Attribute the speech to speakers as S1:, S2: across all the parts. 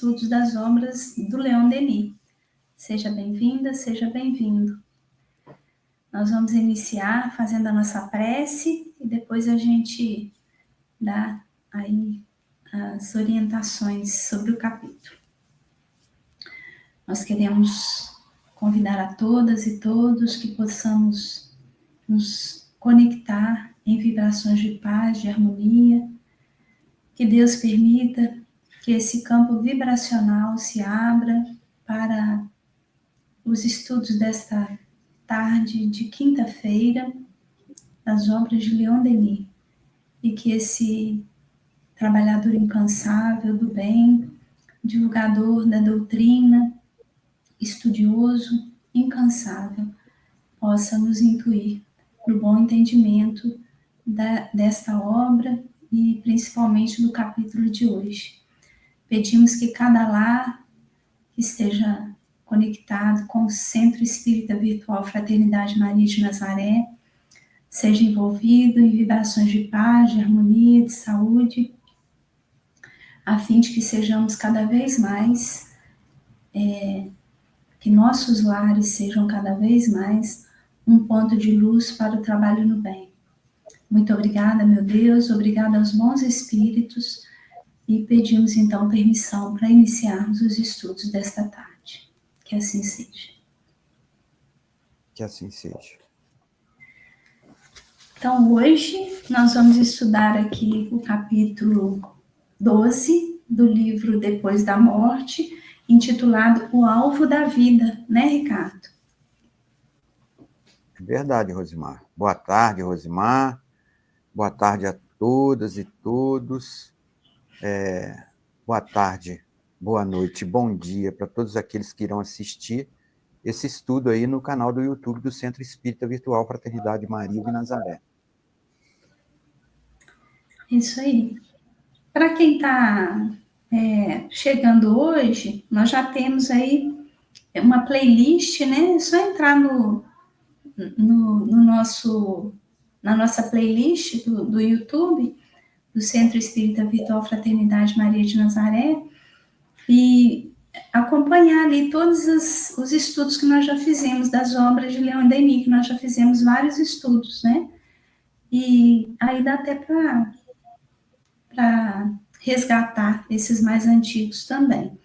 S1: estudos das obras do Leon Denis. Seja bem-vinda, seja bem-vindo. Nós vamos iniciar fazendo a nossa prece e depois a gente dá aí as orientações sobre o capítulo. Nós queremos convidar a todas e todos que possamos nos conectar em vibrações de paz, de harmonia, que Deus permita que esse campo vibracional se abra para os estudos desta tarde de quinta-feira, das obras de Leon Denis, e que esse trabalhador incansável do bem, divulgador da doutrina, estudioso, incansável, possa nos intuir para o bom entendimento desta obra e principalmente do capítulo de hoje. Pedimos que cada lar esteja conectado com o Centro Espírita Virtual Fraternidade Maria de Nazaré, seja envolvido em vibrações de paz, de harmonia, de saúde, a fim de que sejamos cada vez mais, que nossos lares sejam cada vez mais um ponto de luz para o trabalho no bem. Muito obrigada, meu Deus, obrigada aos bons espíritos, e pedimos então permissão para iniciarmos os estudos desta tarde. Que assim seja.
S2: Que assim seja.
S1: Então, hoje nós vamos estudar aqui o capítulo 12 do livro Depois da Morte, intitulado O Alvo da Vida, né, Ricardo?
S2: É verdade, Rosimar. Boa tarde, Rosimar. Boa tarde a todas e todos. Boa tarde, boa noite, bom dia para todos aqueles que irão assistir esse estudo aí no canal do YouTube do Centro Espírita Virtual Fraternidade Maria de Nazaré.
S1: Isso aí. Para quem está chegando hoje, nós já temos aí uma playlist, né? É só entrar na nossa playlist do YouTube, do Centro Espírita Virtual Fraternidade Maria de Nazaré, e acompanhar ali todos os estudos que nós já fizemos das obras de Leon Denis, que nós já fizemos vários estudos, né? E aí dá até para resgatar esses mais antigos também.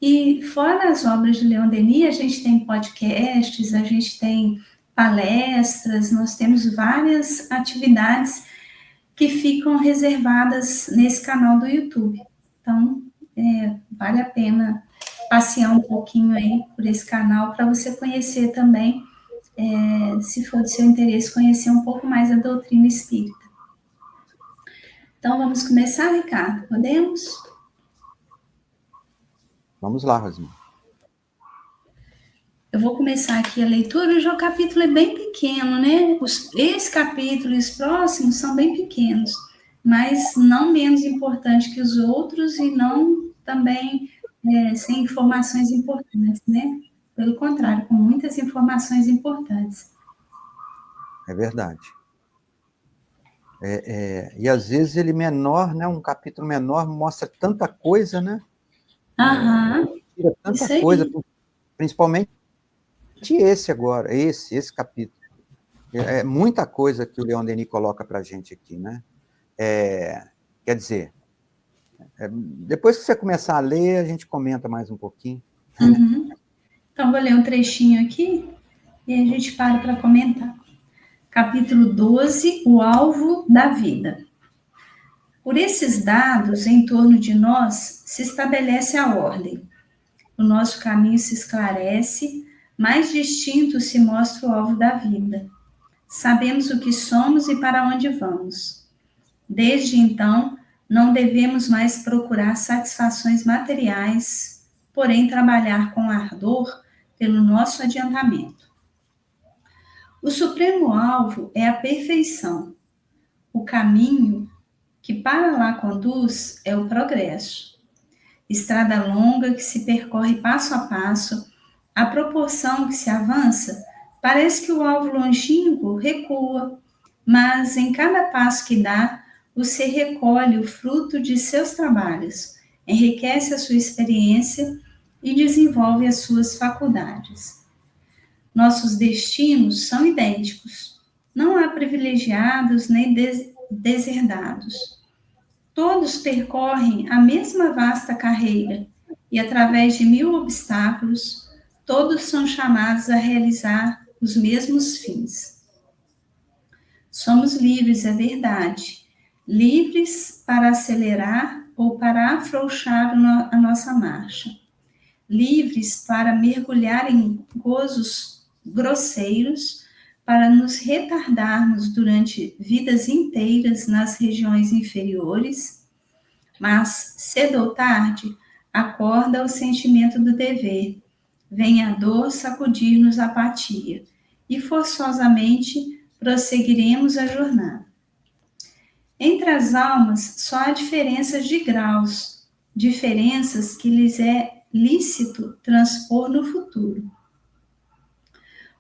S1: E fora as obras de Leon Denis, a gente tem podcasts, a gente tem palestras, nós temos várias atividades que ficam reservadas nesse canal do YouTube. Então, vale a pena passear um pouquinho aí por esse canal para você conhecer também, se for de seu interesse, conhecer um pouco mais a doutrina espírita. Então, vamos começar, Ricardo? Podemos?
S2: Vamos lá, Rosimar.
S1: Eu vou começar aqui a leitura. Hoje o capítulo é bem pequeno, né? Esse capítulo e os próximos são bem pequenos, mas não menos importante que os outros e não também sem informações importantes, né? Pelo contrário, com muitas informações importantes.
S2: É verdade. E às vezes ele menor, né? Um capítulo menor mostra tanta coisa, né?
S1: Tira
S2: tanta coisa, principalmente esse agora, esse capítulo. É muita coisa que o Leon Denis coloca para a gente aqui, né? Quer dizer, depois que você começar a ler, a gente comenta mais um pouquinho.
S1: Uhum. Então, vou ler um trechinho aqui e a gente para comentar. Capítulo 12, o alvo da vida. Por esses dados, em torno de nós, se estabelece a ordem. O nosso caminho se esclarece, mais distinto se mostra o alvo da vida. Sabemos o que somos e para onde vamos. Desde então, não devemos mais procurar satisfações materiais, porém trabalhar com ardor pelo nosso adiantamento. O supremo alvo é a perfeição. O caminho que para lá conduz é o progresso. Estrada longa que se percorre passo a passo, à proporção que se avança, parece que o alvo longínquo recua, mas em cada passo que dá, você recolhe o fruto de seus trabalhos, enriquece a sua experiência e desenvolve as suas faculdades. Nossos destinos são idênticos. Não há privilegiados nem deserdados. Todos percorrem a mesma vasta carreira e, através de 1000 obstáculos, todos são chamados a realizar os mesmos fins. Somos livres, é verdade. Livres para acelerar ou para afrouxar a nossa marcha. Livres para mergulhar em gozos grosseiros, para nos retardarmos durante vidas inteiras nas regiões inferiores, mas cedo ou tarde acorda o sentimento do dever, vem a dor sacudir-nos a apatia e forçosamente prosseguiremos a jornada. Entre as almas só há diferenças de graus, diferenças que lhes é lícito transpor no futuro.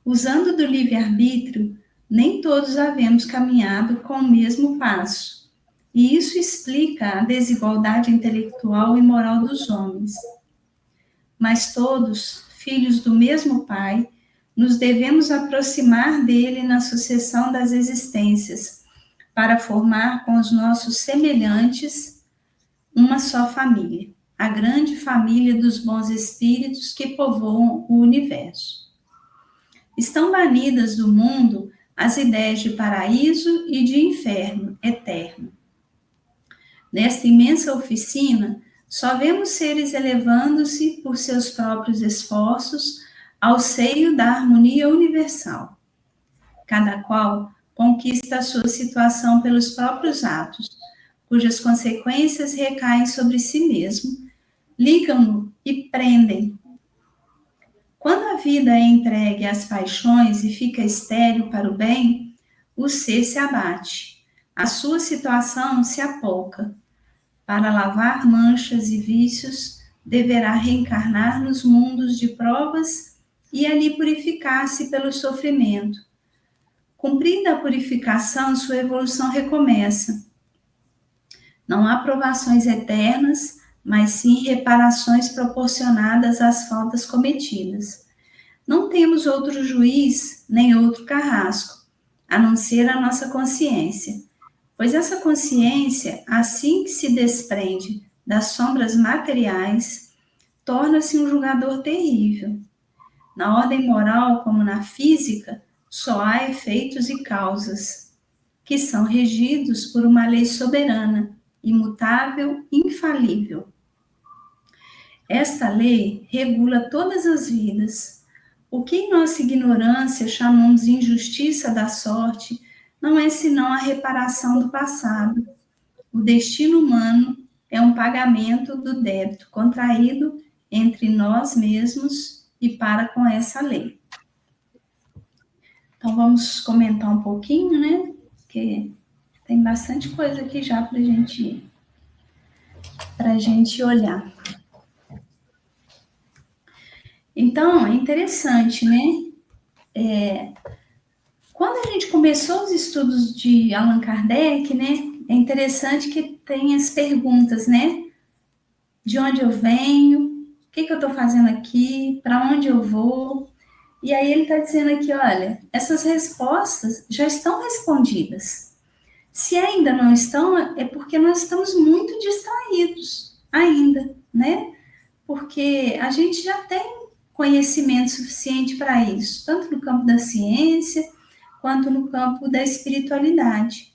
S1: Usando do livre-arbítrio, nem todos havemos caminhado com o mesmo passo, e isso explica a desigualdade intelectual e moral dos homens. Mas todos, filhos do mesmo Pai, nos devemos aproximar dele na sucessão das existências, para formar com os nossos semelhantes uma só família, a grande família dos bons espíritos que povoam o universo. Estão banidas do mundo as ideias de paraíso e de inferno eterno. Nesta imensa oficina, só vemos seres elevando-se por seus próprios esforços ao seio da harmonia universal. Cada qual conquista a sua situação pelos próprios atos, cujas consequências recaem sobre si mesmo, ligam-no e prendem. Quando a vida é entregue às paixões e fica estéril para o bem, o ser se abate, a sua situação se apouca. Para lavar manchas e vícios, deverá reencarnar nos mundos de provas e ali purificar-se pelo sofrimento. Cumprida a purificação, sua evolução recomeça. Não há provações eternas, mas sim reparações proporcionadas às faltas cometidas. Não temos outro juiz, nem outro carrasco, a não ser a nossa consciência, pois essa consciência, assim que se desprende das sombras materiais, torna-se um julgador terrível. Na ordem moral, como na física, só há efeitos e causas, que são regidos por uma lei soberana, imutável, infalível. Esta lei regula todas as vidas. O que em nossa ignorância chamamos de injustiça da sorte não é senão a reparação do passado. O destino humano é um pagamento do débito contraído entre nós mesmos e para com essa lei. Então vamos comentar um pouquinho, né? Porque tem bastante coisa aqui já para gente olhar. Então, é interessante, né? Quando a gente começou os estudos de Allan Kardec, né? É interessante que tem as perguntas, né? De onde eu venho? O que eu estou fazendo aqui? Para onde eu vou? E aí ele está dizendo aqui, olha, essas respostas já estão respondidas. Se ainda não estão, é porque nós estamos muito distraídos ainda, né? Porque a gente já tem conhecimento suficiente para isso, tanto no campo da ciência, quanto no campo da espiritualidade.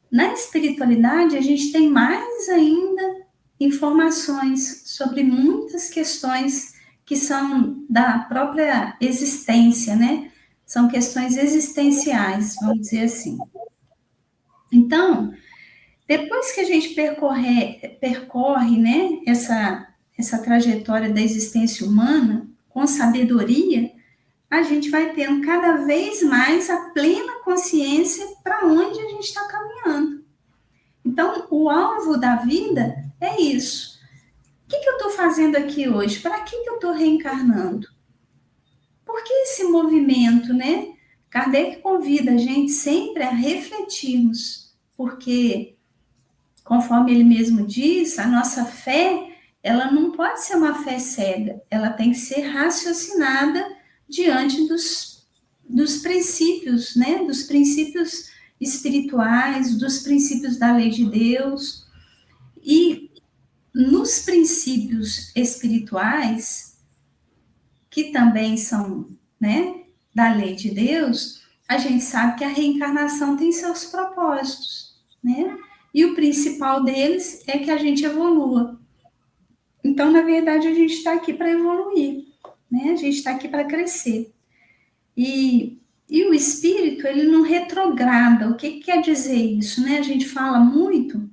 S1: Na espiritualidade, a gente tem mais ainda informações sobre muitas questões que são da própria existência, né? São questões existenciais, vamos dizer assim. Então, depois que a gente percorre, né, essa trajetória da existência humana com sabedoria, a gente vai tendo cada vez mais a plena consciência para onde a gente está caminhando. Então, o alvo da vida é isso. O que eu estou fazendo aqui hoje? Para que eu estou reencarnando? Por que esse movimento, né? Kardec convida a gente sempre a refletirmos, porque conforme ele mesmo diz, a nossa fé, ela não pode ser uma fé cega, ela tem que ser raciocinada diante dos princípios, né? Dos princípios espirituais, dos princípios da lei de Deus. E nos princípios espirituais, que também são, né, da lei de Deus, a gente sabe que a reencarnação tem seus propósitos, né? E o principal deles é que a gente evolua. Então, na verdade, a gente está aqui para evoluir, né? A gente está aqui para crescer. E o espírito, ele não retrograda. O que quer dizer isso, né? A gente fala muito,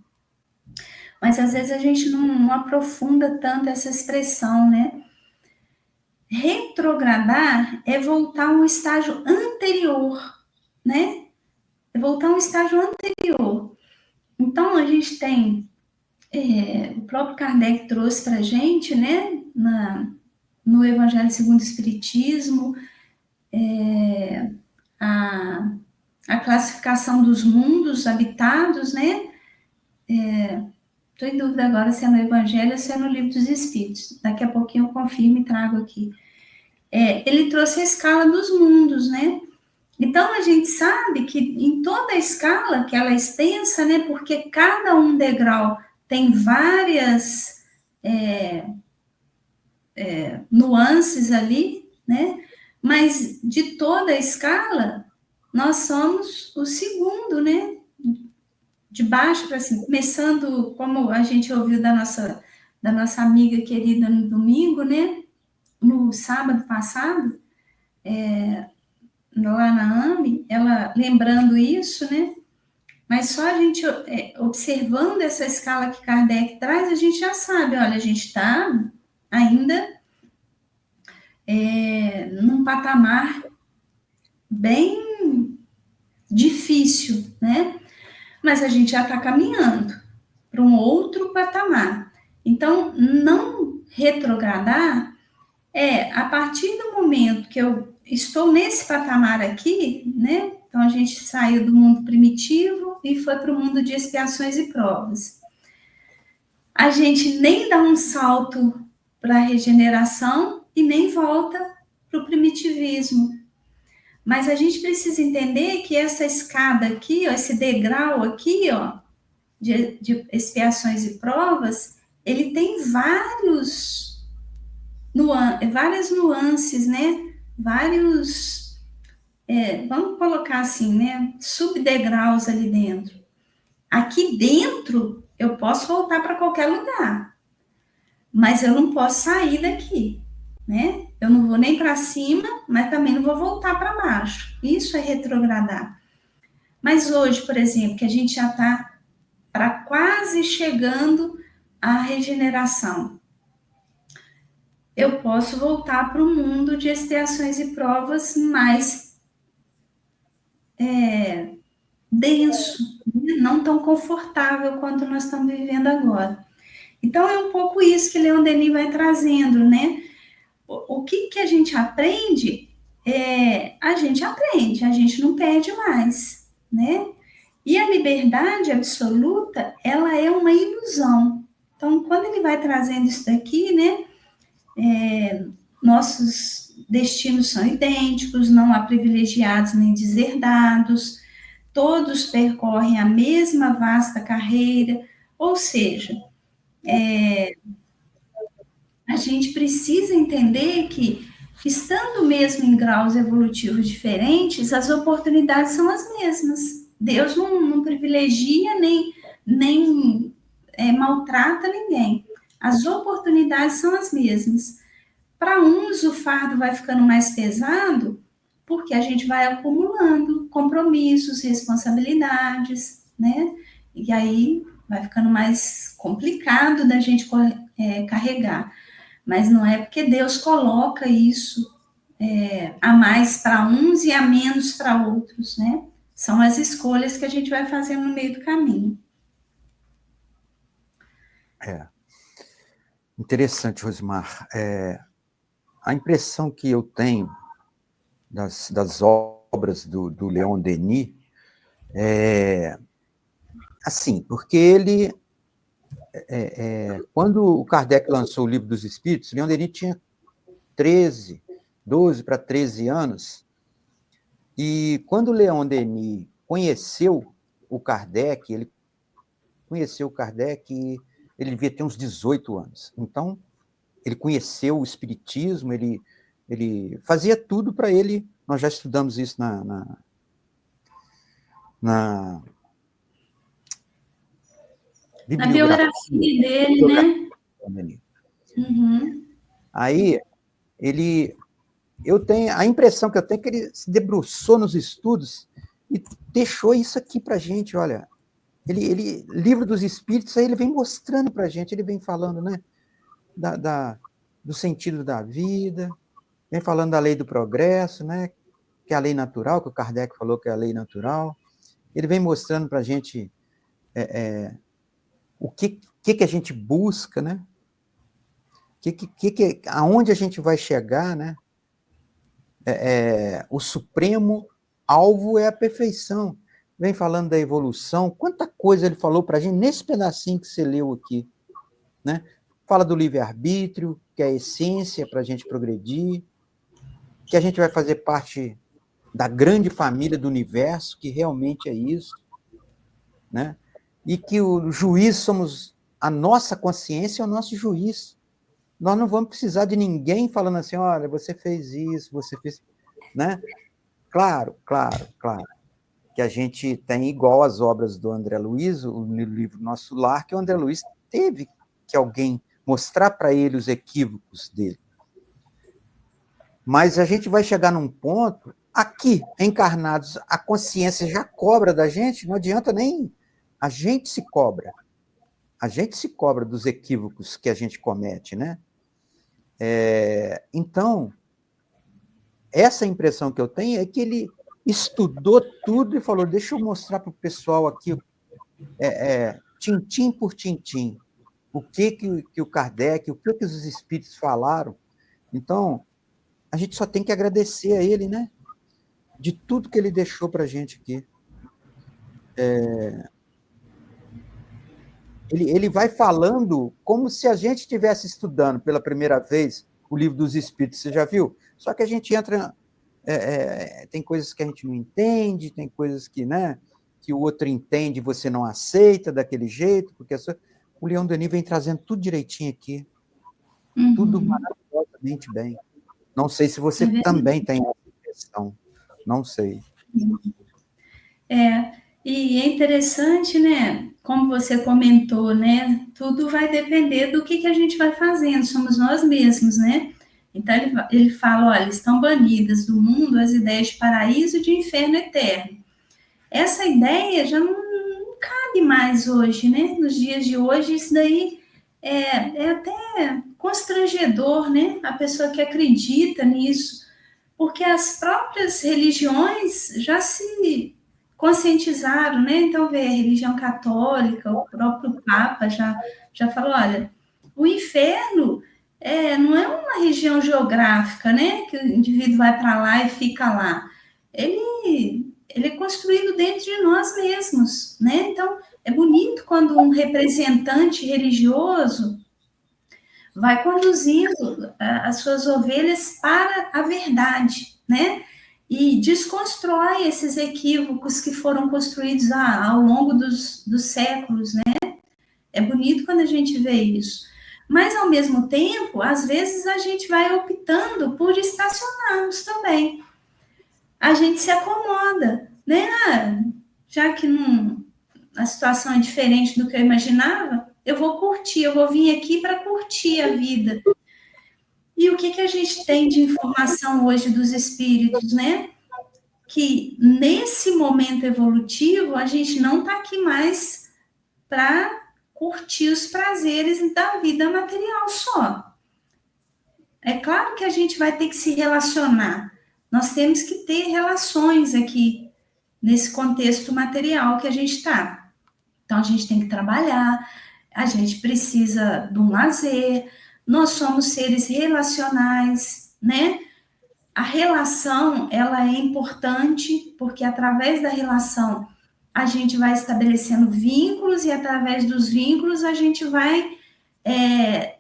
S1: mas às vezes a gente não aprofunda tanto essa expressão, né? Retrogradar é voltar a um estágio anterior, né? É voltar a um estágio anterior. Então, a gente tem, o próprio Kardec trouxe para a gente, né? No Evangelho segundo o Espiritismo, a classificação dos mundos habitados, né? Estou em dúvida agora se é no Evangelho ou se é no Livro dos Espíritos. Daqui a pouquinho eu confirmo e trago aqui. Ele trouxe a escala dos mundos, né? Então, a gente sabe que em toda a escala, que ela é extensa, né? Porque cada um degrau tem várias nuances ali, né? Mas de toda a escala, nós somos o segundo, né? De baixo para cima, começando, como a gente ouviu da nossa amiga querida no domingo, né? No sábado passado, lá na AME, ela lembrando isso, né? Mas só a gente observando essa escala que Kardec traz, a gente já sabe, olha, a gente está ainda num patamar bem difícil, né? Mas a gente já está caminhando para um outro patamar. Então, não retrogradar a partir do momento que eu estou nesse patamar aqui, né? Então, a gente saiu do mundo primitivo e foi para o mundo de expiações e provas. A gente nem dá um salto para a regeneração e nem volta para o primitivismo. Mas a gente precisa entender que essa escada aqui, ó, esse degrau aqui, ó, de expiações e provas, ele tem várias nuances, né? Vários, vamos colocar assim, né? Subdegraus ali dentro. Aqui dentro, eu posso voltar para qualquer lugar, mas eu não posso sair daqui, né? Eu não vou nem para cima, mas também não vou voltar para baixo. Isso é retrogradar. Mas hoje, por exemplo, que a gente já está para quase chegando à regeneração, eu posso voltar para o mundo de expiações e provas mais denso, não tão confortável quanto nós estamos vivendo agora. Então, é um pouco isso que Leon Denis vai trazendo, né? O que a gente aprende, a gente não perde mais, né? E a liberdade absoluta, ela é uma ilusão. Então, quando ele vai trazendo isso daqui, né? Nossos destinos são idênticos, não há privilegiados nem deserdados, todos percorrem a mesma vasta carreira, ou seja, a gente precisa entender que, estando mesmo em graus evolutivos diferentes, as oportunidades são as mesmas. Deus não privilegia nem maltrata ninguém. As oportunidades são as mesmas. Para uns, o fardo vai ficando mais pesado, porque a gente vai acumulando compromissos, responsabilidades, né? E aí vai ficando mais complicado da gente carregar. Mas não é porque Deus coloca isso a mais para uns e a menos para outros, né? São as escolhas que a gente vai fazendo no meio do caminho.
S2: Interessante, Rosimar. A impressão que eu tenho das obras do Leon Denis Assim, porque ele, quando o Kardec lançou o Livro dos Espíritos, Leon Denis tinha 12 para 13 anos, e quando o Leon Denis conheceu o Kardec, ele devia ter uns 18 anos. Então, ele conheceu o Espiritismo, ele fazia tudo para ele. Nós já estudamos isso na
S1: bibliografia dele, né?
S2: Uhum. Aí, eu tenho a impressão que eu tenho que ele se debruçou nos estudos e deixou isso aqui para a gente, olha. Livro dos Espíritos, aí ele vem mostrando para a gente, ele vem falando, né, do sentido da vida, vem falando da lei do progresso, né, que é a lei natural, que o Kardec falou que é a lei natural. Ele vem mostrando para a gente o que a gente busca, né? Aonde a gente vai chegar, né? O supremo alvo é a perfeição. Vem falando da evolução. Quanta coisa ele falou para a gente nesse pedacinho que você leu aqui, né? Fala do livre-arbítrio, que é a essência para a gente progredir, que a gente vai fazer parte da grande família do universo, que realmente é isso, né? E que o juiz somos a nossa consciência, é o nosso juiz. Nós não vamos precisar de ninguém falando assim, olha, você fez isso, você fez, né? Claro, que a gente tem igual as obras do André Luiz, no livro Nosso Lar, que o André Luiz teve que alguém mostrar para ele os equívocos dele. Mas a gente vai chegar num ponto, aqui, encarnados, a consciência já cobra da gente, não adianta nem... A gente se cobra dos equívocos que a gente comete, né? Então, essa impressão que eu tenho é que ele estudou tudo e falou, deixa eu mostrar para o pessoal aqui, tintim por tintim, o que o Kardec, o que os espíritos falaram. Então, a gente só tem que agradecer a ele, né? De tudo que ele deixou para a gente aqui. Ele vai falando como se a gente estivesse estudando pela primeira vez o Livro dos Espíritos, você já viu? Só que a gente entra... tem coisas que a gente não entende, tem coisas que, né, que o outro entende e você não aceita daquele jeito, porque o Leon Denis vem trazendo tudo direitinho aqui. Tudo maravilhosamente bem. Não sei se você também tem essa impressão. Não sei.
S1: E é interessante, né? Como você comentou, né? Tudo vai depender do que a gente vai fazendo, somos nós mesmos, né? Então ele fala, olha, estão banidas do mundo as ideias de paraíso e de inferno eterno. Essa ideia já não cabe mais hoje, né? Nos dias de hoje, isso daí é até constrangedor, né? A pessoa que acredita nisso, porque as próprias religiões já se conscientizaram, né? Então, vê, a religião católica, o próprio Papa já falou, olha, o inferno não é uma região geográfica, né? Que o indivíduo vai para lá e fica lá. Ele é construído dentro de nós mesmos, né? Então, é bonito quando um representante religioso vai conduzindo as suas ovelhas para a verdade, né? E desconstrói esses equívocos que foram construídos ao longo dos séculos, né? É bonito quando a gente vê isso. Mas, ao mesmo tempo, às vezes a gente vai optando por estacionarmos também. A gente se acomoda, né? Já que a situação é diferente do que eu imaginava, eu vou curtir, eu vou vir aqui para curtir a vida. E o que a gente tem de informação hoje dos espíritos, né? Que nesse momento evolutivo, a gente não está aqui mais para curtir os prazeres da vida material só. É claro que a gente vai ter que se relacionar. Nós temos que ter relações aqui, nesse contexto material que a gente está. Então, a gente tem que trabalhar, a gente precisa de um lazer, nós somos seres relacionais, né? A relação, ela é importante, porque através da relação a gente vai estabelecendo vínculos e através dos vínculos a gente vai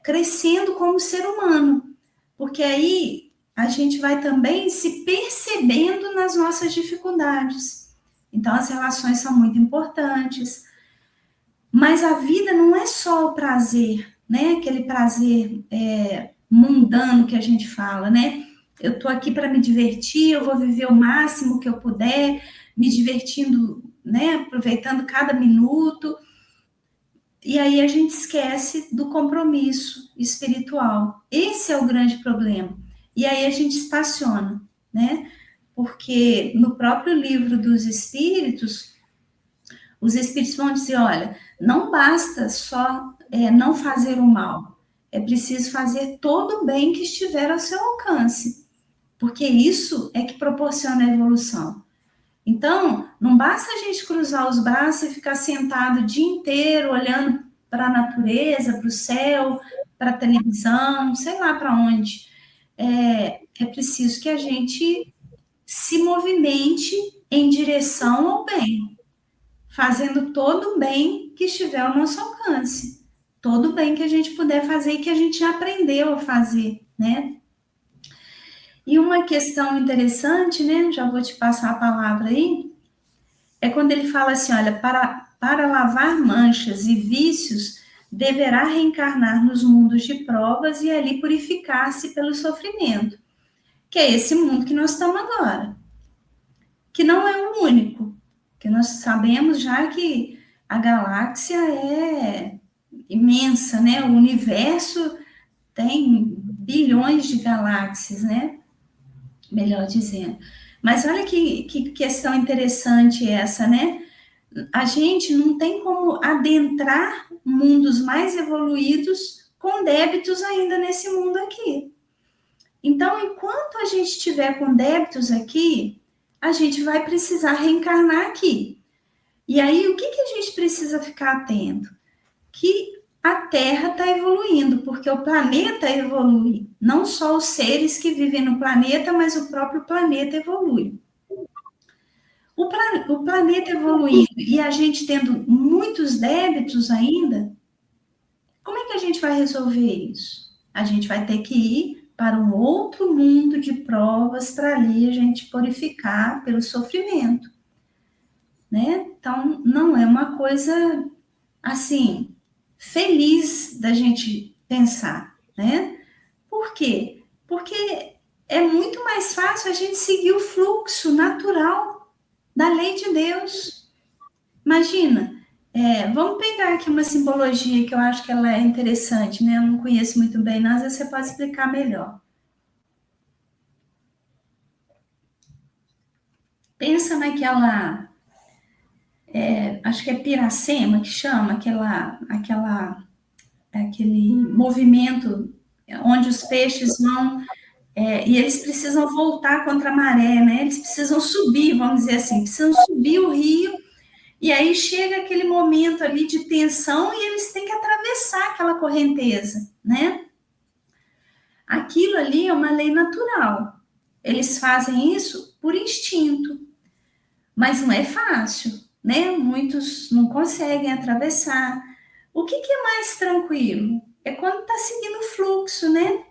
S1: crescendo como ser humano, porque aí a gente vai também se percebendo nas nossas dificuldades. Então, as relações são muito importantes, mas a vida não é só o prazer, né? Aquele prazer mundano que a gente fala, né? Eu tô aqui para me divertir, eu vou viver o máximo que eu puder, me divertindo, né? Aproveitando cada minuto. E aí a gente esquece do compromisso espiritual. Esse é o grande problema. E aí a gente estaciona, né? Porque no próprio livro dos espíritos, os espíritos vão dizer: olha, não basta só não fazer o mal, é preciso fazer todo o bem que estiver ao seu alcance, porque isso é que proporciona a evolução. Então, não basta a gente cruzar os braços e ficar sentado o dia inteiro olhando para a natureza, para o céu, para a televisão, sei lá para onde. É preciso que a gente se movimente em direção ao bem, fazendo todo o bem que estiver ao nosso alcance, todo o bem que a gente puder fazer e que a gente já aprendeu a fazer, né? E uma questão interessante, né? Já vou te passar a palavra aí, é quando ele fala assim: olha, para lavar manchas e vícios, deverá reencarnar nos mundos de provas e ali purificar-se pelo sofrimento, que é esse mundo que nós estamos agora, que não é o único, que nós sabemos já que a galáxia é imensa, né? O universo tem bilhões de galáxias, né? Melhor dizendo. Mas olha que questão interessante essa, né? A gente não tem como adentrar mundos mais evoluídos com débitos ainda nesse mundo aqui. Então, enquanto a gente estiver com débitos aqui, a gente vai precisar reencarnar aqui. E aí, o que a gente precisa ficar atento? Que a Terra está evoluindo, porque o planeta evolui. Não só os seres que vivem no planeta, mas o próprio planeta evolui. O planeta evoluindo e a gente tendo muitos débitos ainda, como é que a gente vai resolver isso? A gente vai ter que ir para um outro mundo de provas para ali a gente purificar pelo sofrimento, né? Então, não é uma coisa assim feliz da gente pensar, né? Por quê? Porque é muito mais fácil a gente seguir o fluxo natural da lei de Deus. Imagina, vamos pegar aqui uma simbologia que eu acho que ela é interessante, né? Eu não conheço muito bem, mas você pode explicar melhor. Pensa naquela, acho que é Piracema que chama, aquele movimento onde os peixes vão, e eles precisam voltar contra a maré, né? Eles precisam subir, vamos dizer assim, precisam subir o rio. E aí chega aquele momento ali de tensão e eles têm que atravessar aquela correnteza, né? Aquilo ali é uma lei natural. Eles fazem isso por instinto, mas não é fácil, né? Muitos não conseguem atravessar. O que é mais tranquilo? É quando está seguindo o fluxo, né?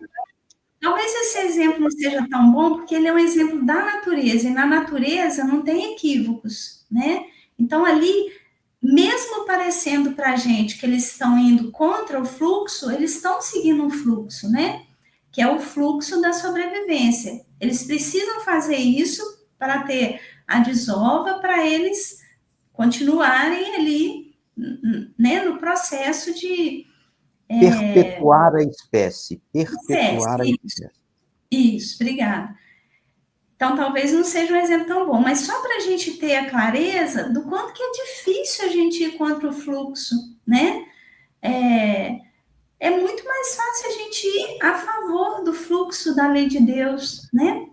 S1: Talvez esse exemplo não seja tão bom, porque ele é um exemplo da natureza, e na natureza não tem equívocos, né? Então, ali, mesmo parecendo para a gente que eles estão indo contra o fluxo, eles estão seguindo um fluxo, né? Que é o fluxo da sobrevivência. Eles precisam fazer isso para ter a desova, para eles continuarem ali, né, no processo de
S2: perpetuar a espécie. Perpetuar a espécie.
S1: Isso, obrigada. Então, talvez não seja um exemplo tão bom, mas só para a gente ter a clareza do quanto que é difícil a gente ir contra o fluxo, né? É muito mais fácil a gente ir a favor do fluxo da lei de Deus, né?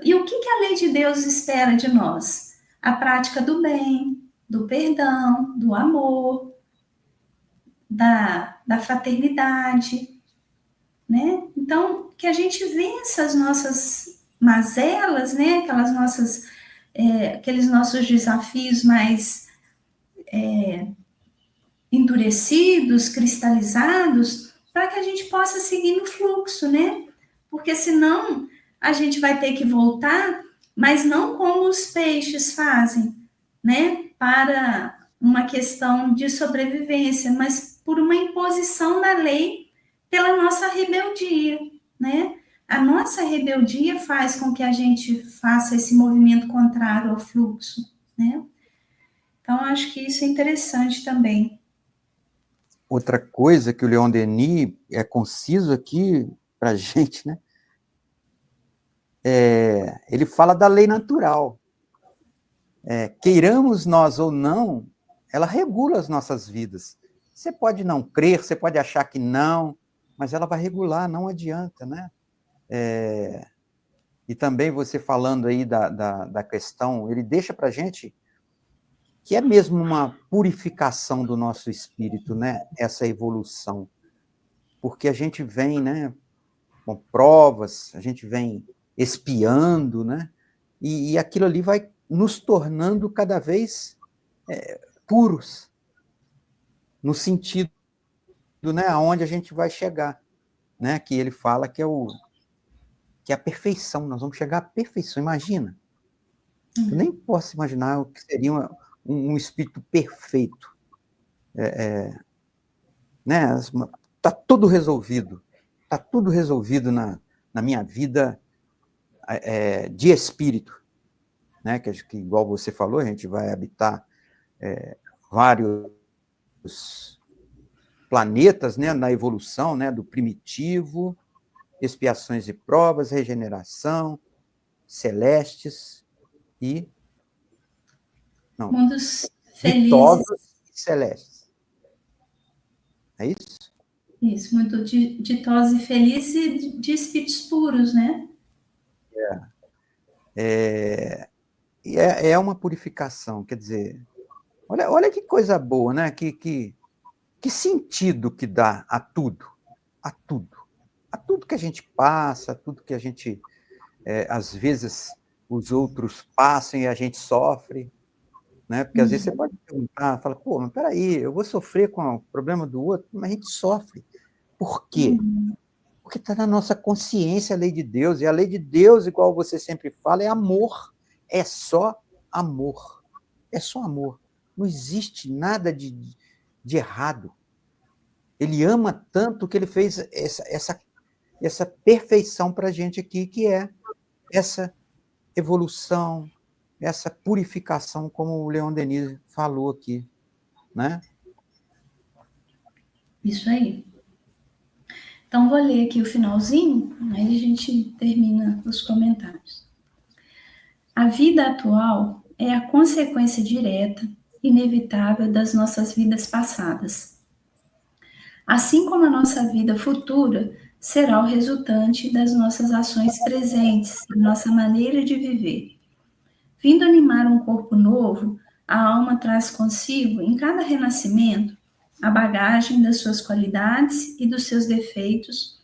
S1: E o que a lei de Deus espera de nós? A prática do bem, do perdão, do amor, da fraternidade, né? Então, que a gente vença as nossas mazelas, né? Aquelas nossas aqueles nossos desafios mais endurecidos, cristalizados, para que a gente possa seguir no fluxo, né? Porque senão a gente vai ter que voltar, mas não como os peixes fazem, né? Para uma questão de sobrevivência, mas por uma imposição da lei pela nossa rebeldia, né? A nossa rebeldia faz com que a gente faça esse movimento contrário ao fluxo, né? Então, acho que isso é interessante também.
S2: Outra coisa que o Leon Denis é conciso aqui para a gente, né? Ele fala da lei natural. Queiramos nós ou não, ela regula as nossas vidas. Você pode não crer, você pode achar que não, mas ela vai regular, não adianta, né? E também você falando aí da questão, ele deixa para a gente que é mesmo uma purificação do nosso espírito, né? Essa evolução. Porque a gente vem, né, com provas, a gente vem espiando, né? E aquilo ali vai nos tornando cada vez puros, no sentido, né, aonde a gente vai chegar, né? Que ele fala que é a perfeição, nós vamos chegar à perfeição, imagina. Eu nem posso imaginar o que seria um espírito perfeito. Né? Está tudo resolvido. Está tudo resolvido na minha vida de espírito. Né? Que igual você falou, a gente vai habitar vários planetas, né? Na evolução, né? Do primitivo, expiações e provas, regeneração, celestes e... Não,
S1: Mundos felizes.
S2: ditosos e celestes. É isso?
S1: Isso, muito ditosa e feliz e de espíritos puros, né?
S2: É uma purificação, quer dizer, olha que coisa boa, né? Que sentido que dá a tudo, a tudo. A tudo que a gente passa, a tudo que a gente, às vezes, os outros passam e a gente sofre, né? Porque às vezes você pode perguntar, fala, pô, mas peraí, eu vou sofrer com o problema do outro, mas a gente sofre. Por quê? Porque está na nossa consciência a lei de Deus, e a lei de Deus, igual você sempre fala, é amor. É só amor. É só amor. Não existe nada de errado. Ele ama tanto que ele fez essa perfeição para a gente aqui, que é essa evolução, essa purificação, como o Leon Denis falou aqui, né?
S1: Isso aí. Então, vou ler aqui o finalzinho, aí a gente termina os comentários. A vida atual é a consequência direta, inevitável das nossas vidas passadas. Assim como a nossa vida futura será o resultante das nossas ações presentes e nossa maneira de viver. Vindo animar um corpo novo, a alma traz consigo, em cada renascimento, a bagagem das suas qualidades e dos seus defeitos,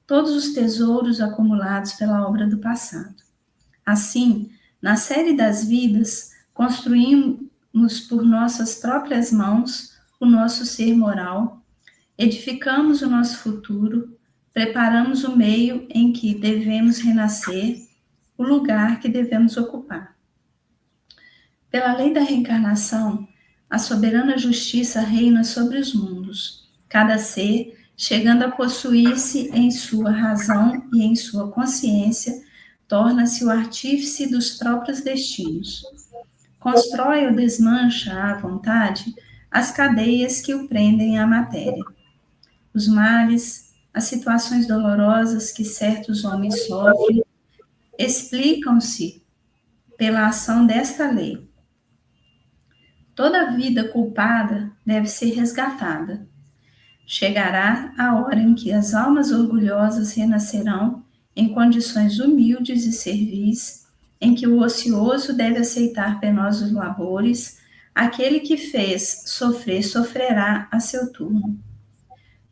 S1: todos os tesouros acumulados pela obra do passado. Assim, na série das vidas, construímos por nossas próprias mãos o nosso ser moral, edificamos o nosso futuro, preparamos o meio em que devemos renascer, o lugar que devemos ocupar. Pela lei da reencarnação, a soberana justiça reina sobre os mundos. Cada ser, chegando a possuir-se em sua razão e em sua consciência, torna-se o artífice dos próprios destinos. Constrói ou desmancha à vontade as cadeias que o prendem à matéria. Os males, as situações dolorosas que certos homens sofrem, explicam-se pela ação desta lei. Toda vida culpada deve ser resgatada. Chegará a hora em que as almas orgulhosas renascerão em condições humildes e servis, em que o ocioso deve aceitar penosos labores, aquele que fez sofrer sofrerá a seu turno.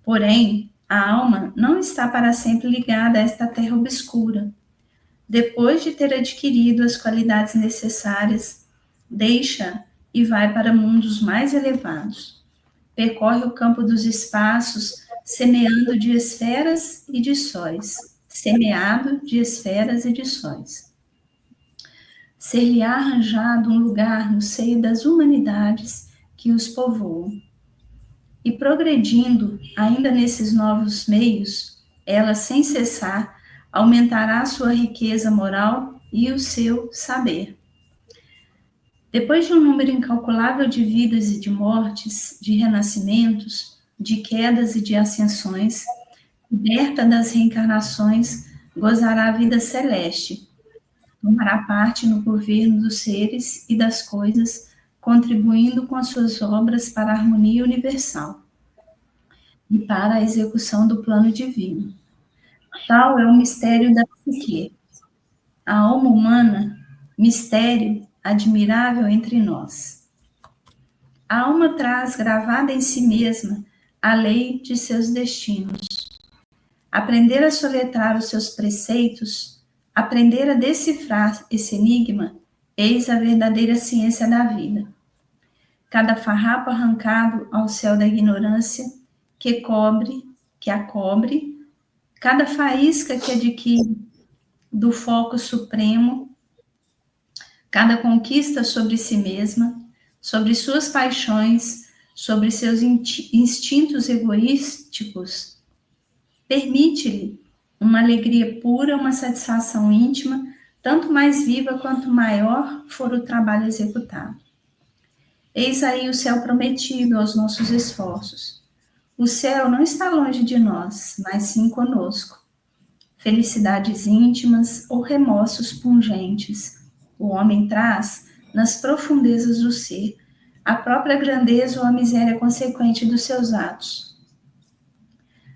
S1: Porém, a alma não está para sempre ligada a esta terra obscura. depois de ter adquirido as qualidades necessárias, deixa e vai para mundos mais elevados. Percorre o campo dos espaços, semeando de esferas e de sóis. Semeado de esferas e de sóis. Ser-lhe-á arranjado um lugar no seio das humanidades que os povoam. E progredindo ainda nesses novos meios, ela, sem cessar, aumentará sua riqueza moral e o seu saber. Depois de um número incalculável de vidas e de mortes, de renascimentos, de quedas e de ascensões, liberta das reencarnações, gozará a vida celeste, tomará parte no governo dos seres e das coisas, contribuindo com as suas obras para a harmonia universal e para a execução do plano divino. Tal é o mistério da psique. A alma humana, mistério admirável entre nós. A alma traz gravada em si mesma a lei de seus destinos. Aprender a soletrar os seus preceitos, aprender a decifrar esse enigma, eis a verdadeira ciência da vida. Cada farrapo arrancado ao céu da ignorância que a cobre, cada faísca que adquire do foco supremo, cada conquista sobre si mesma, sobre suas paixões, sobre seus instintos egoísticos, permite-lhe uma alegria pura, uma satisfação íntima, tanto mais viva quanto maior for o trabalho executado. Eis aí o céu prometido aos nossos esforços. O céu não está longe de nós, mas sim conosco. Felicidades íntimas ou remorsos pungentes, o homem traz nas profundezas do ser a própria grandeza ou a miséria consequente dos seus atos.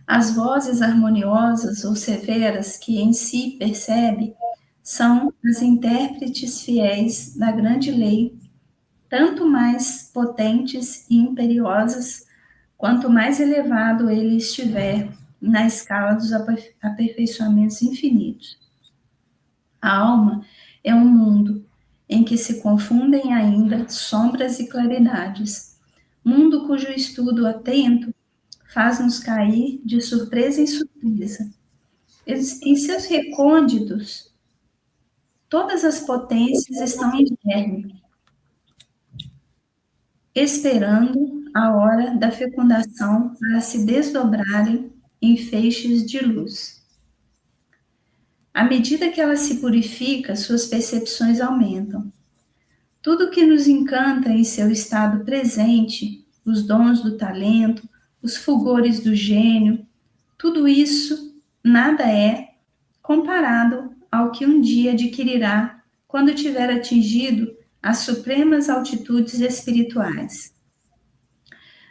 S1: As vozes harmoniosas ou severas que em si percebe são as intérpretes fiéis da grande lei, tanto mais potentes e imperiosas, quanto mais elevado ele estiver na escala dos aperfeiçoamentos infinitos. A alma é um mundo em que se confundem ainda sombras e claridades, mundo cujo estudo atento faz-nos cair de surpresa em surpresa. Em seus recônditos, todas as potências estão em germe, esperando a hora da fecundação para se desdobrarem em feixes de luz. À medida que ela se purifica, suas percepções aumentam. Tudo que nos encanta em seu estado presente, os dons do talento, os fulgores do gênio, tudo isso nada é comparado ao que um dia adquirirá quando tiver atingido as supremas altitudes espirituais.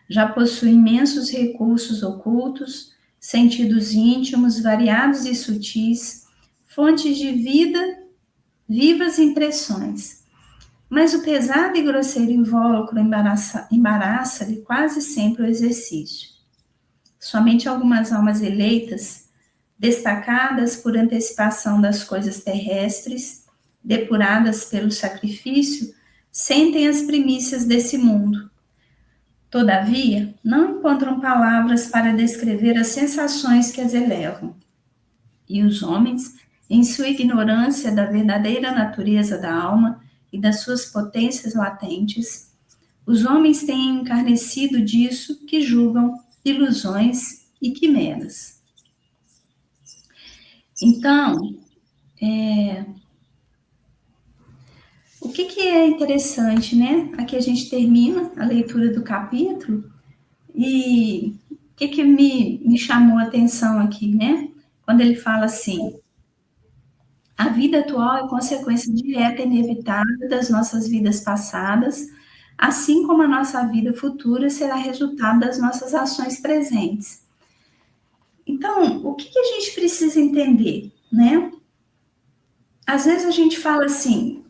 S1: Já possui imensos recursos ocultos, sentidos íntimos, variados e sutis, fontes de vida, vivas impressões. Mas o pesado e grosseiro invólucro embaraça-lhe quase sempre o exercício. Somente algumas almas eleitas, destacadas por antecipação das coisas terrestres, depuradas pelo sacrifício, sentem as primícias desse mundo. Todavia, não encontram palavras para descrever as sensações que as elevam. E os homens, em sua ignorância da verdadeira natureza da alma e das suas potências latentes, os homens têm encarnecido disso que julgam ilusões e quimeras. Então, o que é interessante, né? Aqui a gente termina a leitura do capítulo e o que me chamou a atenção aqui, né? Quando ele fala assim, a vida atual é consequência direta e inevitável das nossas vidas passadas, assim como a nossa vida futura será resultado das nossas ações presentes. Então, o que a gente precisa entender, né? Às vezes a gente fala assim,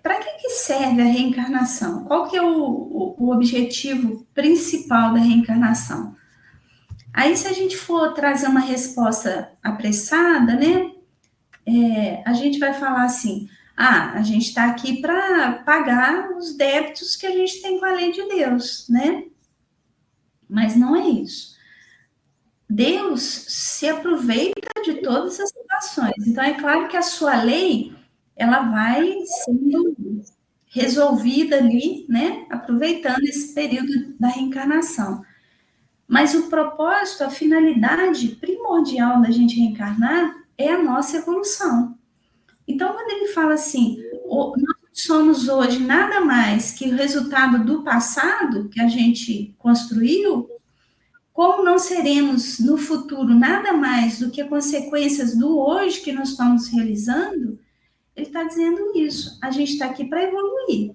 S1: para que serve a reencarnação? Qual que é o objetivo principal da reencarnação? Aí, se a gente for trazer uma resposta apressada, né? a gente vai falar assim, a gente está aqui para pagar os débitos que a gente tem com a lei de Deus, né? Mas não é isso. Deus se aproveita de todas as situações. Então, é claro que a sua lei, ela vai sendo resolvida ali, né? Aproveitando esse período da reencarnação. Mas o propósito, a finalidade primordial da gente reencarnar é a nossa evolução. Então, quando ele fala assim, nós somos hoje nada mais que o resultado do passado que a gente construiu, como não seremos no futuro nada mais do que consequências do hoje que nós estamos realizando, ele está dizendo isso. A gente está aqui para evoluir.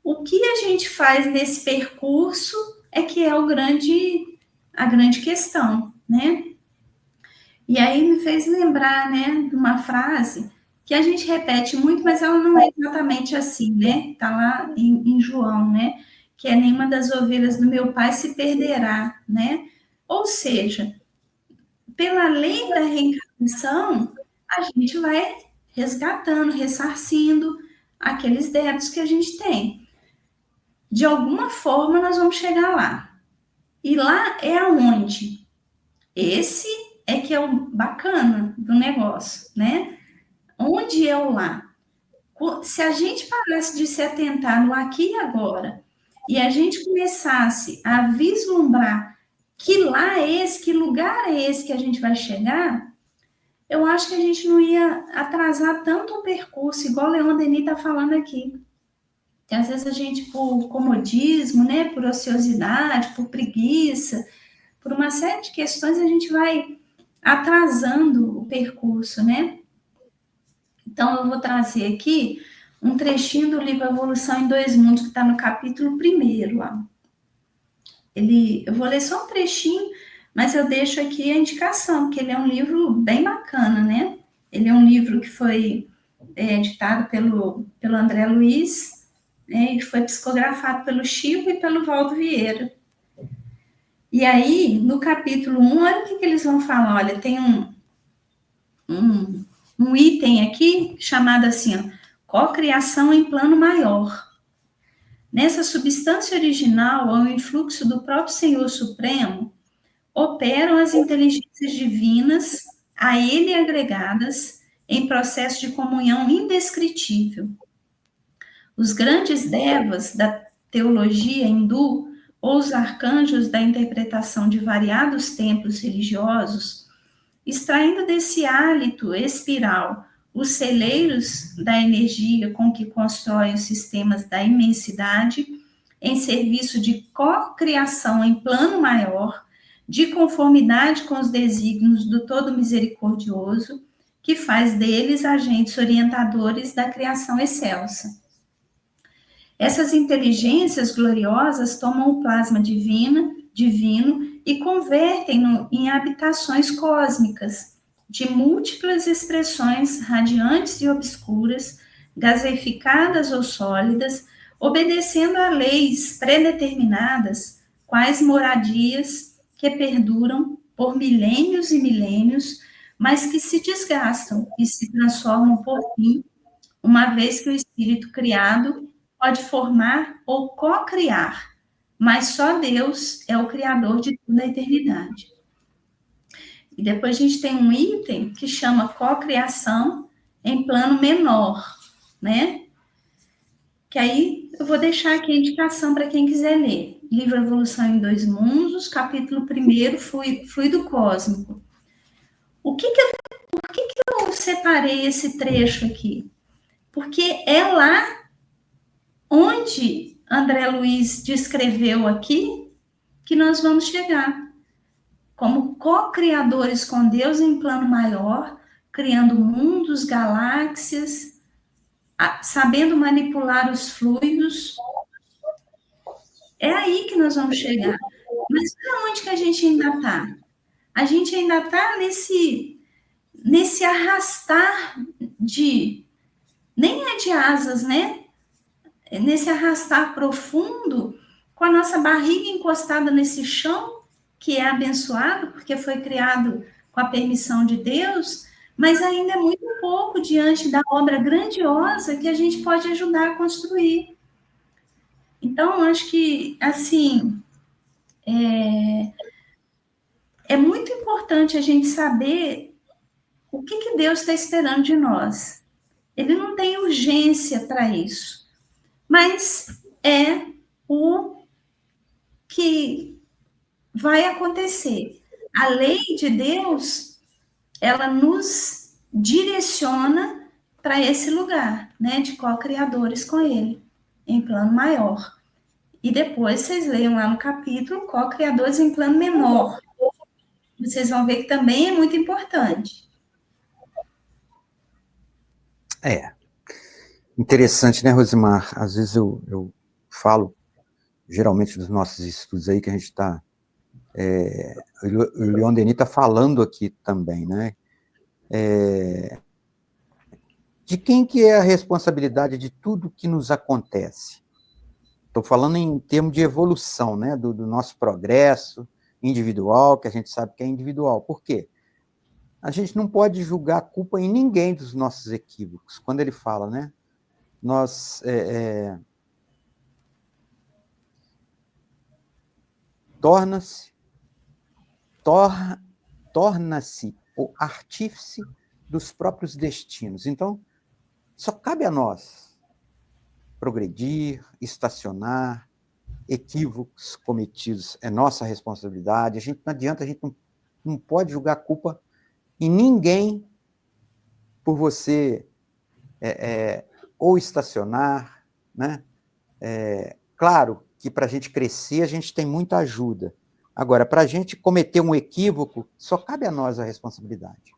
S1: O que a gente faz nesse percurso é que é a grande questão, né? E aí me fez lembrar, né, de uma frase que a gente repete muito, mas ela não é exatamente assim, né? Está lá em João, né? Que é nenhuma das ovelhas do meu pai se perderá, né? Ou seja, pela lei da reencarnação, a gente vai resgatando, ressarcindo aqueles débitos que a gente tem. De alguma forma, nós vamos chegar lá. E lá é aonde? Esse é que é o bacana do negócio, né? Onde é o lá? Se a gente parasse de se atentar no aqui e agora, e a gente começasse a vislumbrar que lá é esse, que lugar é esse que a gente vai chegar, eu acho que a gente não ia atrasar tanto o percurso, igual o Leon Denis está falando aqui. Que às vezes a gente, por comodismo, né, por ociosidade, por preguiça, por uma série de questões, a gente vai atrasando o percurso, né? Então, eu vou trazer aqui um trechinho do livro Evolução em Dois Mundos, que está no capítulo 1º, lá. Eu vou ler só um trechinho, mas eu deixo aqui a indicação, porque ele é um livro bem bacana, né? Ele é um livro que foi editado pelo André Luiz, né? E foi psicografado pelo Chico e pelo Valdo Vieira. E aí, no capítulo 1, olha o que eles vão falar. Olha, tem um item aqui chamado assim, ó, cocriação em plano maior. Nessa substância original, ao influxo do próprio Senhor Supremo, operam as inteligências divinas a ele agregadas em processo de comunhão indescritível. Os grandes devas da teologia hindu ou os arcanjos da interpretação de variados templos religiosos, extraindo desse hálito espiral os celeiros da energia com que constroem os sistemas da imensidade, em serviço de cocriação em plano maior, de conformidade com os desígnios do Todo Misericordioso, que faz deles agentes orientadores da criação excelsa. Essas inteligências gloriosas tomam o plasma divino e convertem-no em habitações cósmicas, de múltiplas expressões radiantes e obscuras, gaseificadas ou sólidas, obedecendo a leis predeterminadas, quais moradias que perduram por milênios e milênios, mas que se desgastam e se transformam por fim, uma vez que o espírito criado pode formar ou co-criar, mas só Deus é o criador de toda a eternidade. E depois a gente tem um item que chama cocriação em plano menor, né? Que aí eu vou deixar aqui a indicação para quem quiser ler. Livro Evolução em Dois Mundos, capítulo 1º, Fluido Cósmico. Por que eu separei esse trecho aqui? Porque é lá onde André Luiz descreveu aqui que nós vamos chegar. Como co-criadores com Deus em plano maior, criando mundos, galáxias, sabendo manipular os fluidos. É aí que nós vamos chegar. Mas para onde que a gente ainda está? A gente ainda está nesse arrastar de... Nem é de asas, né? Nesse arrastar profundo, com a nossa barriga encostada nesse chão, que é abençoado, porque foi criado com a permissão de Deus, mas ainda é muito pouco diante da obra grandiosa que a gente pode ajudar a construir. Então, acho que, assim, é muito importante a gente saber o que Deus está esperando de nós. Ele não tem urgência para isso, mas é o que vai acontecer. A lei de Deus, ela nos direciona para esse lugar, né, de co-criadores com ele, em plano maior. E depois vocês leiam lá no capítulo co-criadores em plano menor. Vocês vão ver que também é muito importante.
S2: Interessante, né, Rosimar? Às vezes eu falo, geralmente, dos nossos estudos aí, que a gente está... o Leon Denis está falando aqui também, né? De quem que é a responsabilidade de tudo que nos acontece? Estou falando em termos de evolução, né? Do nosso progresso individual, que a gente sabe que é individual. Por quê? A gente não pode julgar a culpa em ninguém dos nossos equívocos. Quando ele fala, né? Nós... torna-se o artífice dos próprios destinos. Então, só cabe a nós progredir, estacionar, equívocos cometidos é nossa responsabilidade. Não adianta, a gente não pode julgar a culpa em ninguém por você ou estacionar, né? Claro que para a gente crescer, a gente tem muita ajuda. Agora, para a gente cometer um equívoco, só cabe a nós a responsabilidade.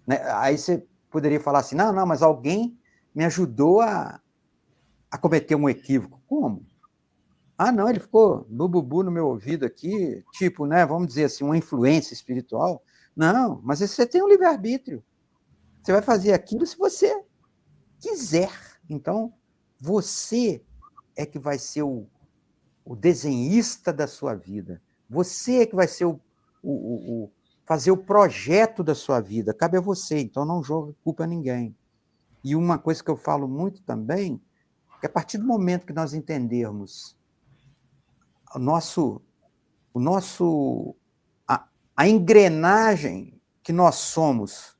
S2: Né? Aí você poderia falar assim, não, mas alguém me ajudou a cometer um equívoco. Como? Não, ele ficou bububu no meu ouvido aqui, tipo, né, vamos dizer assim, uma influência espiritual. Não, mas você tem um livre-arbítrio. Você vai fazer aquilo se você quiser. Então, você é que vai ser o desenhista da sua vida. Você é que vai ser fazer o projeto da sua vida. Cabe a você, então não joga culpa a ninguém. E uma coisa que eu falo muito também, que a partir do momento que nós entendermos a engrenagem que nós somos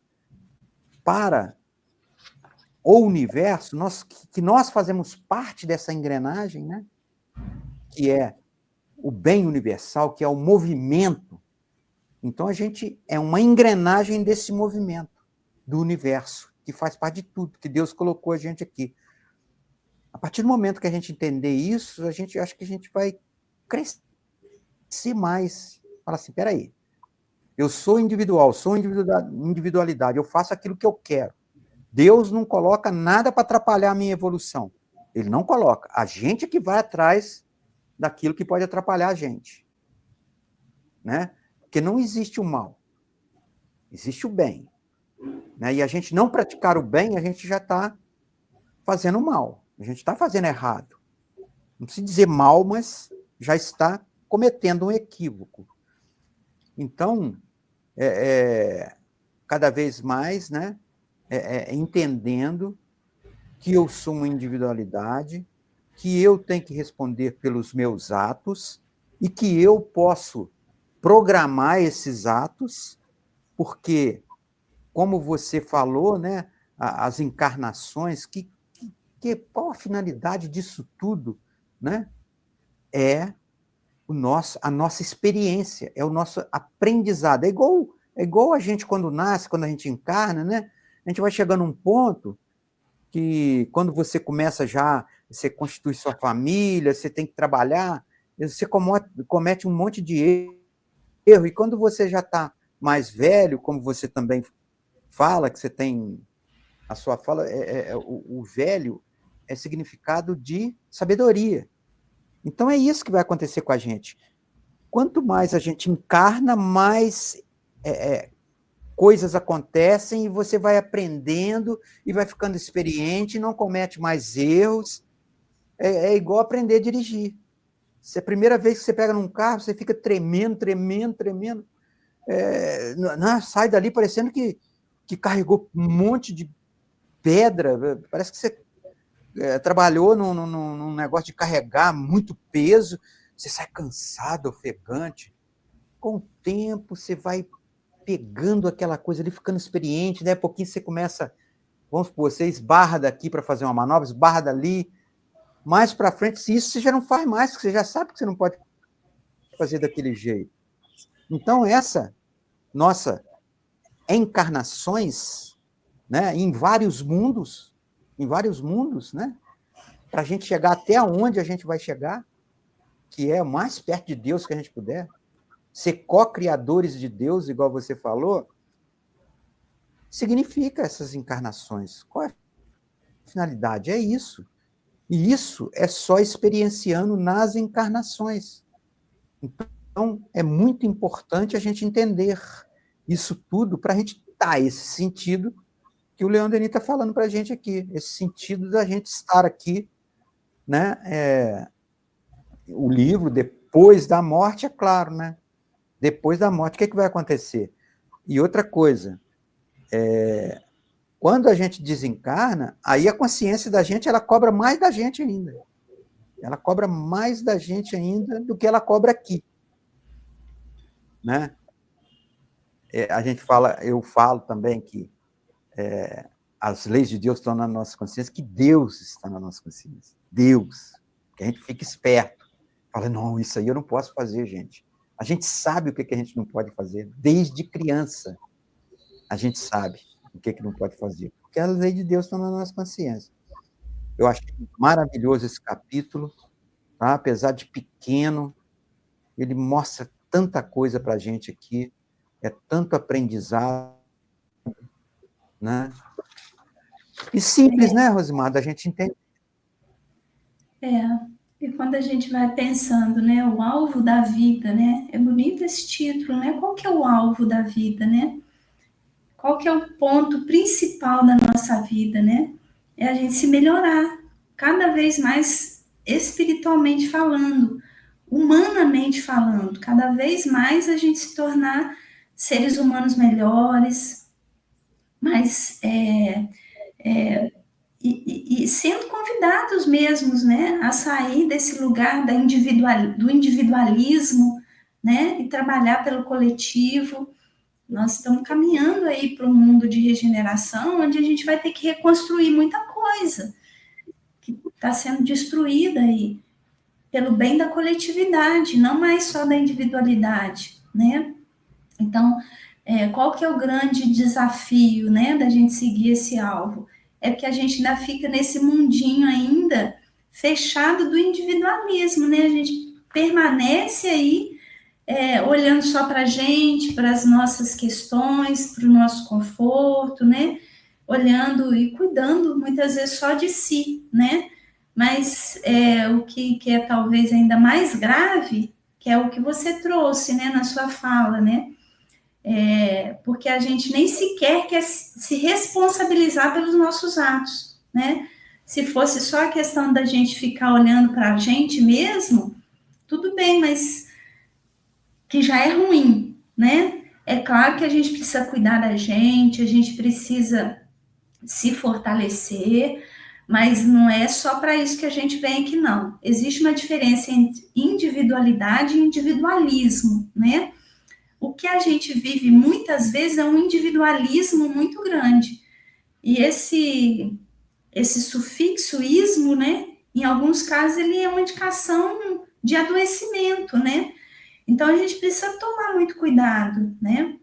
S2: para o universo, que nós fazemos parte dessa engrenagem, né? Que é o bem universal, que é o movimento. Então, a gente é uma engrenagem desse movimento do universo, que faz parte de tudo, que Deus colocou a gente aqui. A partir do momento que a gente entender isso, acho que a gente vai crescer mais. Fala assim, peraí, eu sou individual, sou individualidade, eu faço aquilo que eu quero. Deus não coloca nada para atrapalhar a minha evolução. Ele não coloca. A gente que vai atrás daquilo que pode atrapalhar a gente. Né? Porque não existe o mal. Existe o bem. Né? E a gente não praticar o bem, a gente já está fazendo mal. A gente está fazendo errado. Não precisa dizer mal, mas já está cometendo um equívoco. Então, cada vez mais, né, entendendo que eu sou uma individualidade, que eu tenho que responder pelos meus atos e que eu posso programar esses atos, porque, como você falou, né, as encarnações, qual a finalidade disso tudo? Né? É a nossa experiência, é o nosso aprendizado. É igual a gente quando nasce, quando a gente encarna, né? A gente vai chegando a um ponto que, quando você começa já, você constitui sua família, você tem que trabalhar, você comete um monte de erro, e quando você já está mais velho, como você também fala, que você tem a sua fala, o velho é significado de sabedoria. Então é isso que vai acontecer com a gente. Quanto mais a gente encarna, mais coisas acontecem e você vai aprendendo e vai ficando experiente, não comete mais erros. É igual aprender a dirigir. Se é a primeira vez que você pega num carro, você fica tremendo. Sai dali parecendo que que carregou um monte de pedra, parece que você trabalhou num negócio de carregar muito peso, você sai cansado, ofegante. Com o tempo, você vai pegando aquela coisa ali, ficando experiente, daí a pouquinho você começa, vamos supor, você esbarra daqui para fazer uma manobra, esbarra dali, mais para frente, se isso você já não faz mais, porque você já sabe que você não pode fazer daquele jeito. Então, essa nossa encarnações, né, em vários mundos, né, para a gente chegar até onde a gente vai chegar, que é o mais perto de Deus que a gente puder, ser co-criadores de Deus, igual você falou, significa essas encarnações. Qual é a finalidade? É isso. E isso é só experienciando nas encarnações. Então, é muito importante a gente entender isso tudo para a gente dar esse sentido que o Leão Denis está falando para a gente aqui, esse sentido da gente estar aqui, né? O livro, depois da morte, é claro, né? Depois da morte, o que vai acontecer? E outra coisa, quando a gente desencarna, aí a consciência da gente, ela cobra mais da gente ainda. Ela cobra mais da gente ainda do que ela cobra aqui. Né? A gente fala, eu falo também que as leis de Deus estão na nossa consciência, que Deus está na nossa consciência. Deus. Que a gente fica esperto. Fala, não, isso aí eu não posso fazer, gente. A gente sabe o que a gente não pode fazer. Desde criança, a gente sabe o que não pode fazer. Porque as leis de Deus estão na nossa consciência. Eu achei maravilhoso esse capítulo, tá? Apesar de pequeno, ele mostra tanta coisa para a gente aqui, é tanto aprendizado, né? E simples, né, Rosimar, da gente entender.
S1: E quando a gente vai pensando, né, o alvo da vida, né, é bonito esse título, né, qual que é o alvo da vida, né? Qual que é o ponto principal da nossa vida, né? É a gente se melhorar, cada vez mais espiritualmente falando, humanamente falando, cada vez mais a gente se tornar seres humanos melhores, mas e sendo convidados mesmos, né, a sair desse lugar do individualismo, né, e trabalhar pelo coletivo. Nós estamos caminhando aí para um mundo de regeneração, onde a gente vai ter que reconstruir muita coisa que está sendo destruída aí pelo bem da coletividade, não mais só da individualidade, né? Então, qual que é o grande desafio, né, da gente seguir esse alvo? É que a gente ainda fica nesse mundinho ainda fechado do individualismo, né? A gente permanece aí olhando só para a gente, para as nossas questões, para o nosso conforto, né? Olhando e cuidando muitas vezes só de si, né? Mas o que é talvez ainda mais grave, que é o que você trouxe, né, na sua fala, né? Porque a gente nem sequer quer se responsabilizar pelos nossos atos, né? Se fosse só a questão da gente ficar olhando para a gente mesmo, tudo bem, mas que já é ruim, né? É claro que a gente precisa cuidar da gente, a gente precisa se fortalecer, mas não é só para isso que a gente vem aqui, não. Existe uma diferença entre individualidade e individualismo, né? O que a gente vive muitas vezes é um individualismo muito grande. E esse sufixo ismo, né? Em alguns casos, ele é uma indicação de adoecimento, né? Então, a gente precisa tomar muito cuidado, né?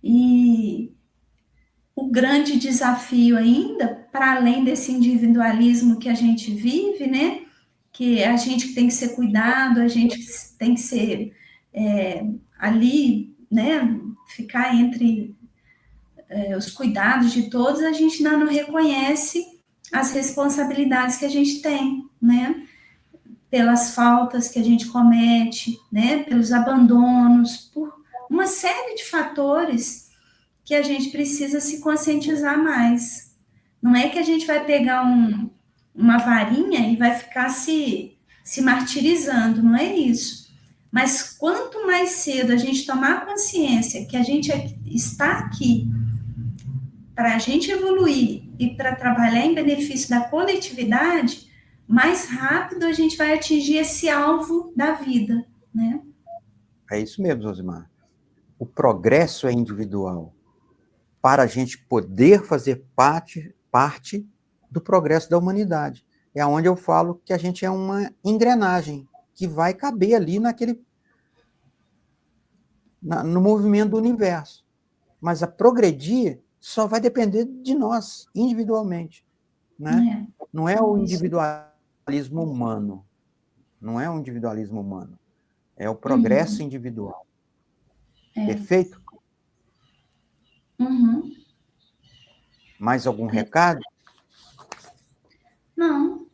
S1: E o grande desafio ainda, para além desse individualismo que a gente vive, né? Que a gente tem que ser cuidado, a gente tem que ser ali, né? Ficar entre os cuidados de todos, a gente ainda não reconhece as responsabilidades que a gente tem, né? Pelas faltas que a gente comete, né? Pelos abandonos, por uma série de fatores que a gente precisa se conscientizar mais. Não é que a gente vai pegar uma varinha e vai ficar se martirizando, não é isso. Mas quanto mais cedo a gente tomar consciência que a gente está aqui para a gente evoluir e para trabalhar em benefício da coletividade, mais rápido a gente vai atingir esse alvo da vida, né?
S2: É isso mesmo, Josimar. O progresso é individual, para a gente poder fazer parte do progresso da humanidade. É onde eu falo que a gente é uma engrenagem que vai caber ali no movimento do universo. Mas a progredir só vai depender de nós, individualmente. Né? Não é o individualismo humano. Não é o individualismo humano. É o progresso individual. Perfeito? Mais algum recado?
S1: Não.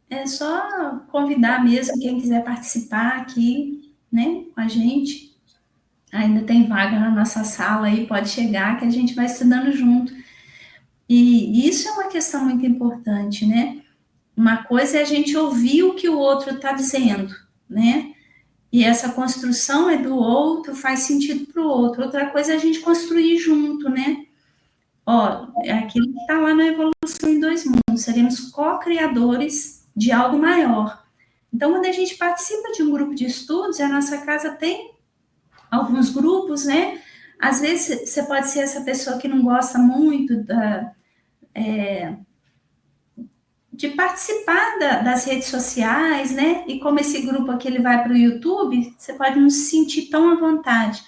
S1: É só convidar mesmo quem quiser participar aqui, né, com a gente. Ainda tem vaga na nossa sala aí, pode chegar que a gente vai estudando junto. E isso é uma questão muito importante, né? Uma coisa é a gente ouvir o que o outro está dizendo, né? E essa construção é do outro, faz sentido para o outro. Outra coisa é a gente construir junto, né? Ó, é aquilo que está lá na Evolução em Dois Mundos, seremos co-criadores de algo maior. Então, quando a gente participa de um grupo de estudos, a nossa casa tem alguns grupos, né? Às vezes você pode ser essa pessoa que não gosta muito de participar das redes sociais, né? E como esse grupo aqui ele vai para o YouTube, você pode não se sentir tão à vontade.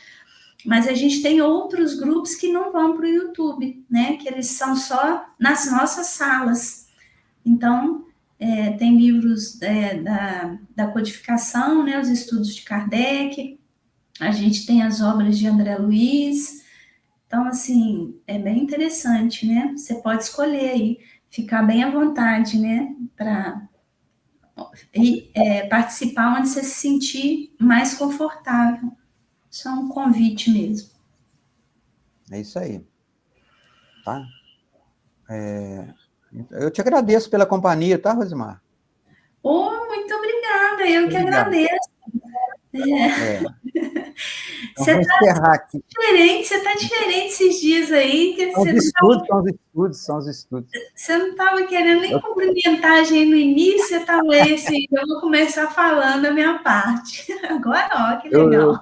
S1: Mas a gente tem outros grupos que não vão para o YouTube, né? Que eles são só nas nossas salas. Então, tem livros da codificação, né? Os estudos de Kardec, a gente tem as obras de André Luiz. Então, assim, é bem interessante, né? Você pode escolher aí, ficar bem à vontade, né? Para participar onde você se sentir mais confortável. Isso é um convite mesmo.
S2: É isso aí. Tá? Eu te agradeço pela companhia, tá, Rosimar?
S1: Muito obrigada, eu que agradeço.
S2: Então, vou encerrar aqui.
S1: Você está diferente esses dias aí. Que
S2: São os estudos.
S1: Você não estava querendo nem cumprimentar a gente no início, você estava aí assim, eu vou começar falando a minha parte. Agora, ó, que legal.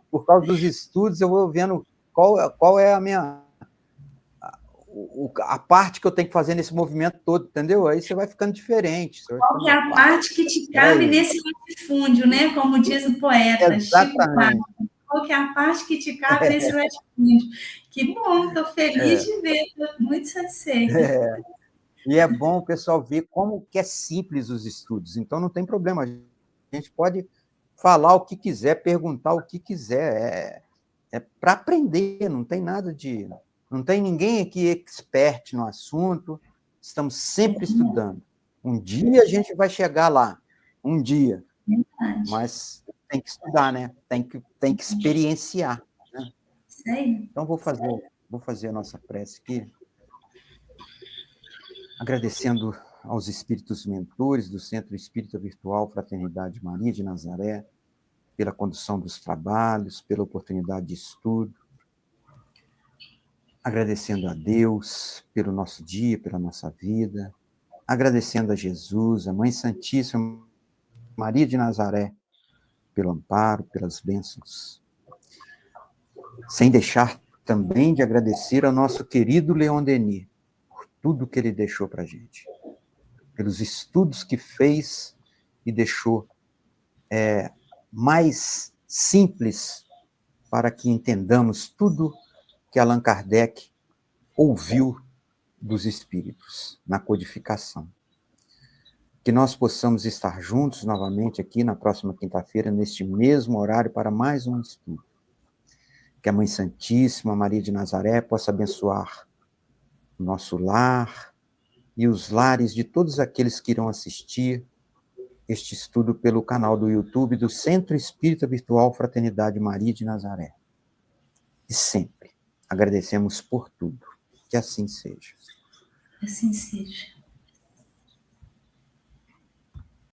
S2: Por causa dos estudos, eu vou vendo qual é a parte que eu tenho que fazer nesse movimento todo, entendeu? Aí você vai ficando diferente.
S1: Qual que é a parte que te cabe nesse latifúndio, né? Como diz o poeta.
S2: Exatamente.
S1: Chico, qual que é a parte que te cabe nesse latifúndio? Que bom, estou feliz de ver, estou muito satisfeita.
S2: E é bom o pessoal ver como que é simples os estudos. Então, não tem problema. A gente pode falar o que quiser, perguntar o que quiser. É para aprender, não tem nada de... Não tem ninguém aqui expert no assunto. Estamos sempre estudando. Um dia a gente vai chegar lá. Um dia. Mas tem que estudar, né? Tem que experienciar. Né? Então, vou fazer a nossa prece aqui. Agradecendo aos espíritos mentores do Centro Espírita Virtual Fraternidade Maria de Nazaré, pela condução dos trabalhos, pela oportunidade de estudo. Agradecendo a Deus pelo nosso dia, pela nossa vida. Agradecendo a Jesus, a Mãe Santíssima Maria de Nazaré, pelo amparo, pelas bênçãos. Sem deixar também de agradecer ao nosso querido Leon Denis, por tudo que ele deixou para a gente. Pelos estudos que fez e deixou mais simples para que entendamos tudo que Allan Kardec ouviu dos espíritos na codificação. Que nós possamos estar juntos novamente aqui na próxima quinta-feira, neste mesmo horário, para mais um estudo. Que a Mãe Santíssima, Maria de Nazaré, possa abençoar o nosso lar e os lares de todos aqueles que irão assistir este estudo pelo canal do YouTube do Centro Espírita Virtual Fraternidade Maria de Nazaré. E sempre agradecemos por tudo. Que assim seja.
S1: Assim seja.